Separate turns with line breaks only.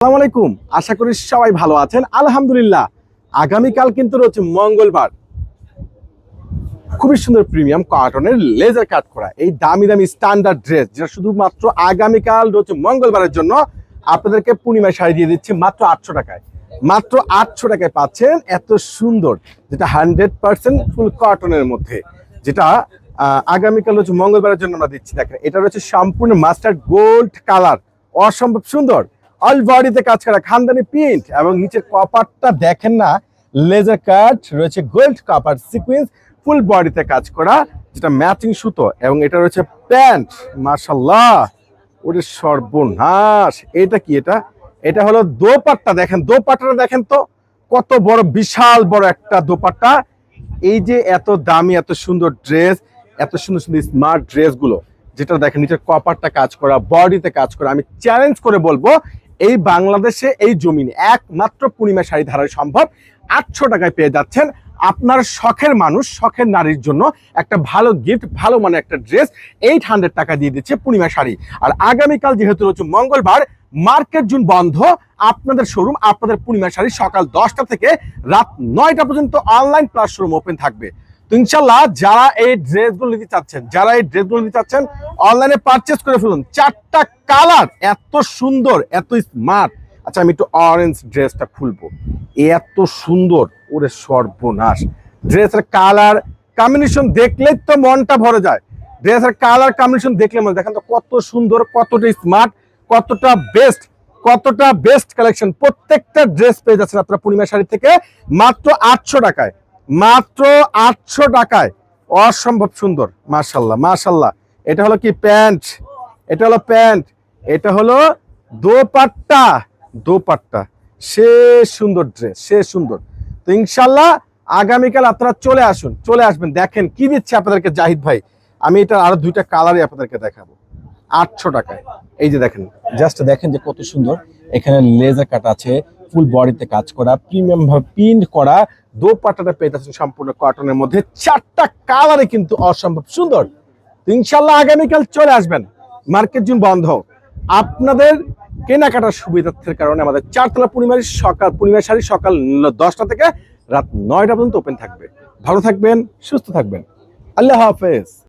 আসসালামু আলাইকুম। আশা করি সবাই ভালো আছেন। আলহামদুলিল্লাহ। আগামীকাল কিন্তু রয়েছে মঙ্গলবার। খুবই সুন্দর প্রিমিয়াম কটনের লেজার কাট করা এই দামি দামি স্ট্যান্ডার্ড ড্রেস, যেটা শুধুমাত্র আগামীকাল রয়েছে মঙ্গলবারের জন্য আপনাদেরকে পূর্ণিমায় শাড়ি দিয়ে দিচ্ছি মাত্র 800 টাকায়। মাত্র 800 টাকায় পাচ্ছেন এত সুন্দর, যেটা 100% ফুল কটনের মধ্যে, যেটা আগামীকাল রয়েছে মঙ্গলবারের জন্য আমরা দিচ্ছি। দেখেন, এটা রয়েছে সম্পূর্ণ মাস্টার্ড গোল্ড কালার, অসম্ভব সুন্দর। অল বডিতে কাজ করা খানদানি প্রিন্ট এবং নিচের কপারটা দেখেন না, লেজার কাট রয়েছে গোল্ড কপার সিকোয়েন্স, ফুল বডিতে কাজ করা, যেটা ম্যাচিং সুতো। এবং এটা রয়েছে প্যান্ট। মাশাআল্লাহ, ওরে সর্বনাশ! এটা কি? এটা হলো দোপাট্টা। দেখেন দোপাট্টাটা দেখেন তো, কত বড়, বিশাল বড় একটা দোপাট্টা। এই যে এত দামি এত সুন্দর ড্রেস, এত সুন্দর সুন্দর স্মার্ট ড্রেসগুলো, যেটা দেখেন নিচের কপারটা কাজ করা, বডিতে কাজ করা, আমি চ্যালেঞ্জ করে বলবো এই বাংলাদেশে এই জমিনে একমাত্র পূর্ণিমা শাড়ি ধারায় সম্ভব। 800 টাকায় পেয়ে যাচ্ছেন আপনার শখের মানুষ, শখের নারীর জন্য একটা ভালো গিফট, ভালো মানে একটা ড্রেস 800 টাকা দিয়ে দিচ্ছে পূর্ণিমা শাড়ি। আর আগামীকাল যেহেতু রয়েছে মঙ্গলবার, মার্কেট জুন বন্ধ, আপনাদের শোরুম, আপনাদের পূর্ণিমা শাড়ি সকাল 10টা থেকে রাত 9টা পর্যন্ত অনলাইন প্লাস শোরুম ওপেন থাকবে। তো ইনশাল্লাহ যারা এই ড্রেসগুলো নিতে চাচ্ছেন অনলাইনে পারচেস করে ফেলুন। 4টা কালার এত সুন্দর, এত স্মার্ট। আচ্ছা, আমি একটু অরেঞ্জ ড্রেসটা খুলবো, এত সুন্দর, ওরে সর্বনাশ! ড্রেসের কালার কম্বিনেশন দেখলেই তো মনটা ভরে যায়। ড্রেসের কালার কম্বিনেশন দেখলে মনে, দেখেন তো কত সুন্দর, কতটা স্মার্ট, কতটা বেস্ট কালেকশন। প্রত্যেকটা ড্রেস পেয়ে যাচ্ছেন আপনারা পূর্ণিমা শাড়ি থেকে মাত্র 800 টাকায়। মাত্র 800 টাকায়, অসম্ভব সুন্দর। মাশাল্লাহ মাশাল্লাহ। এটা হলো কি? প্যান্ট। এটা হলো প্যান্ট। এটা হলো দোপাট্টা। সে সুন্দর ড্রেস, সে সুন্দর। তো ইনশাল্লাহ আগামীকাল আপনারা চলে আসবেন। দেখেন কি দিচ্ছে আপনাদেরকে জাহিদ ভাই। আমি এটা আরো 2টা কালারই আপনাদেরকে দেখাবো 800 টাকায়। এই যে দেখেন, জাস্ট দেখেন যে কত সুন্দর। এখানে লেজার কাট আছে, ফুল বডিতে কাজ করা, প্রিমিয়াম ভাবে প্রিন্ট করা। দোপাট্টাটা পেয়ে যাচ্ছেন সম্পূর্ণ কটনের মধ্যে। 4টা কালারে কিন্তু অসম্ভব সুন্দর। ইনশাল্লাহ আগামীকাল চলে আসবেন, মার্কেট জুন বন্ধ। আপনাদের কেনাকাটার সুবিধার্থের কারণে আমাদের 4তলা পূর্ণিমা শাড়ি সকাল 10টা থেকে রাত 9টা পর্যন্ত ওপেন থাকবে। ভালো থাকবেন, সুস্থ থাকবেন। আল্লাহ হাফেজ।